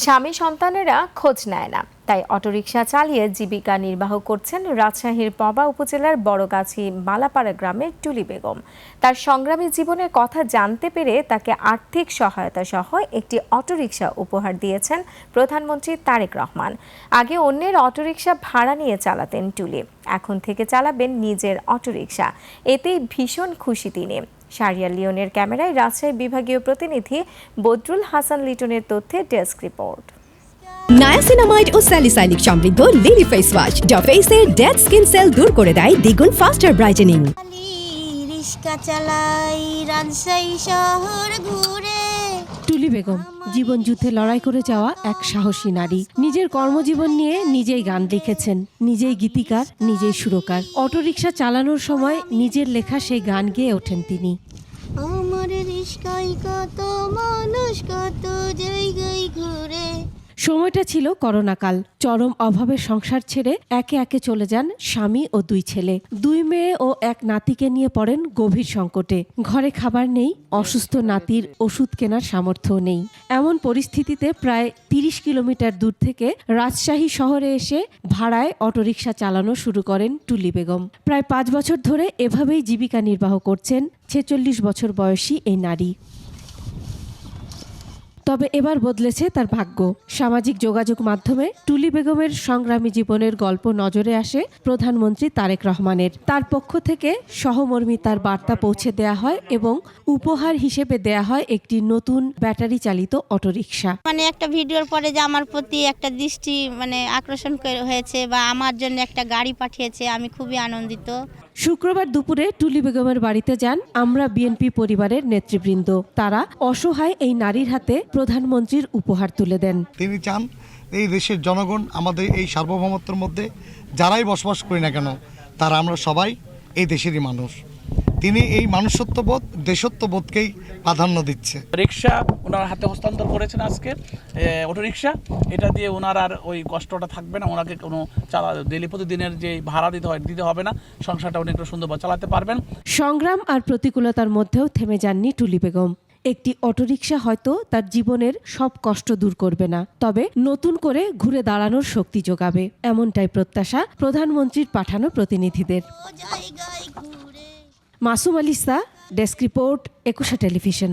স্বামী সন্তানেরা খোঁজ নেয় না, তাই অটোরিকশা চালিয়ে জীবিকা নির্বাহ করছেন রাজশাহীর পবা উপজেলার বড়গাছি বালাপাড়া গ্রামের টুলি বেগম। তার সংগ্রামী জীবনের কথা জানতে পেরে তাকে আর্থিক সহায়তা সহ একটি অটোরিকশা উপহার দিয়েছেন প্রধানমন্ত্রী তারেক রহমান। আগে অন্যের অটোরিকশা ভাড়া নিয়ে চালাতেন টুলি, এখন থেকে চালাবেন নিজের অটোরিকশা। এতেই ভীষণ খুশি তিনি। শাহরিয়ার লিওনের ক্যামেরায় রাজশাহী বিভাগীয় প্রতিনিধি বদরুল হাসান লিটনের তথ্যে ডেস্ক রিপোর্ট। নায়াসিনামাইড ও স্যালিসাইলিক সমৃদ্ধ লিলি ফেস ওয়াশ যা ফেসের ডেড স্কিন সেল দূর করে দেয় দ্বিগুণ ফাস্টার ব্রাইটেনিং। রিস্কা চালাই রাজশাহী শহর ঘুরে। টুলি বেগম জীবন যুদ্ধে লড়াই করে যাওয়া এক সাহসী নারী। নিজের কর্মজীবন নিয়ে নিজেই গান লিখেছেন, নিজেই গীতিকার, নিজেই সুরকার। অটোরিকশা চালানোর সময় নিজের লেখা সেই গান গেয়ে ওঠেন তিনি। আমার রিস্কায় কত মানুষ কত জায়গায় ঘুরে। সময়টা ছিল করোনাকাল। চরম অভাবের সংসার ছেড়ে একে একে চলে যান স্বামী ও দুই ছেলে। দুই মেয়ে ও এক নাতিকে নিয়ে পড়েন গভীর সংকটে। ঘরে খাবার নেই, অসুস্থ নাতির ওষুধ কেনার সামর্থ্য নেই। এমন পরিস্থিতিতে প্রায় ৩০ কিলোমিটার দূর থেকে রাজশাহী শহরে এসে ভাড়ায় অটোরিকশা চালানো শুরু করেন টুলি বেগম। প্রায় ৫ বছর ধরে এভাবেই জীবিকা নির্বাহ করছেন ৪৬ বছর বয়সী এই নারী। তবে এবার বদলেছে তার ভাগ্য। সামাজিক যোগাযোগ মাধ্যমে টুলি বেগমের সংগ্রামী জীবনের গল্প নজরে আসে প্রধানমন্ত্রী তারেক রহমানের। তার পক্ষ থেকে সহমর্মিতার বার্তা পৌঁছে দেয়া হয় এবং উপহার হিসেবে দেয়া হয় একটি নতুন ব্যাটারি চালিত অটোরিকশা। একটা ভিডিওর পরে যে আমার প্রতি একটা দৃষ্টি আকর্ষণ হয়েছে বা আমার জন্য একটা গাড়ি পাঠিয়েছে, আমি খুবই আনন্দিত। শুক্রবার দুপুরে টুলি বেগমের বাড়িতে যান আমরা বিএনপি পরিবারের নেতৃবৃন্দ। তারা অসহায় এই নারীর হাতে প্রধানমন্ত্রীর উপহার তুলে দেন। তিনি চান এই দেশের জনগণ, আমাদের এই সার্বভৌমত্বের মধ্যে যারাই বসবাস করি না কেন, তারা আমরা সবাই এই দেশেরই মানুষ। তিনি এই মানুষত্ববোধ, দেশত্ববোধকেই প্রাধান্য দিচ্ছে। রিক্সা ওনার হাতে হস্তান্তর করেছেন আজকে, অটোরিকশা। এটা দিয়ে ওনার আর ওই কষ্টটা থাকবে না, ওনাকে কোনো ডেলি প্রতিদিনের যে ভাড়া দিতে হবে না, সংসারটা উনি একটু সুন্দরভাবে চালাতে পারবেন। সংগ্রাম আর প্রতিকূলতার মধ্যেও থেমে যাননি টুলি বেগম। একটি অটোরিকশা হয়তো তার জীবনের সব কষ্ট দূর করবে না, তবে নতুন করে ঘুরে দাঁড়ানোর শক্তি যোগাবে, এমনটাই প্রত্যাশা প্রধানমন্ত্রীর পাঠানো প্রতিনিধিদের। মাসুম আলিসা, ডেস্ক রিপোর্ট, একুশে টেলিভিশন।